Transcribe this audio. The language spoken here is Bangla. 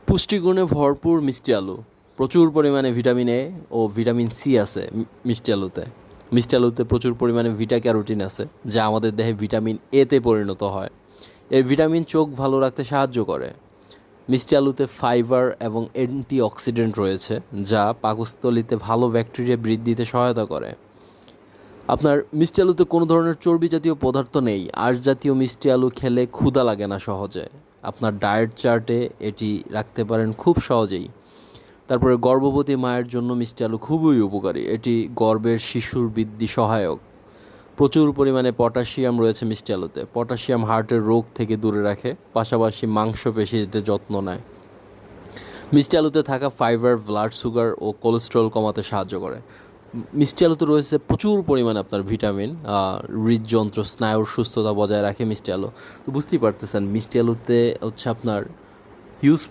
পুষ্টিগুণে ভরপুর মিষ্টি আলু। প্রচুর পরিমাণে ভিটামিন এ ও ভিটামিন সি আছে মিষ্টি আলুতে। মিষ্টি আলুতে প্রচুর পরিমাণে ভিটা ক্যারোটিন আছে, যা আমাদের দেহে ভিটামিন এতে পরিণত হয়। এই ভিটামিন চোখ ভালো রাখতে সাহায্য করে। মিষ্টি আলুতে ফাইবার এবং অ্যান্টিঅক্সিডেন্ট রয়েছে, যা পাকস্থলীতে ভালো ব্যাকটেরিয়া বৃদ্ধিতে সহায়তা করে। আপনার মিষ্টি আলুতে কোনো ধরনের চর্বি জাতীয় পদার্থ নেই। আঁশ জাতীয় মিষ্টি আলু খেলে ক্ষুধা লাগে না সহজে। আপনার ডায়েট চার্টে এটি রাখতে পারেন খুব সহজেই। তারপরে গর্ভবতী মায়ের জন্য মিষ্টি আলু খুবই উপকারী। এটি গর্ভের শিশুর বৃদ্ধি সহায়ক। প্রচুর পরিমাণে পটাশিয়াম রয়েছে মিষ্টি আলুতে। পটাশিয়াম হার্টের রোগ থেকে দূরে রাখে, পাশাপাশি মাংসপেশিতে যত্ন নেয়। মিষ্টি আলুতে থাকা ফাইবার ব্লাড সুগার ও কোলেস্ট্রল কমাতে সাহায্য করে। মিষ্টি আলুতে রয়েছে প্রচুর পরিমাণে আপনার ভিটামিন, হৃদযন্ত্র স্নায়ুর সুস্থতা বজায় রাখে মিষ্টি আলু। তো বুঝতেই পারতেছেন মিষ্টি আলুতে হচ্ছে আপনার হিউজ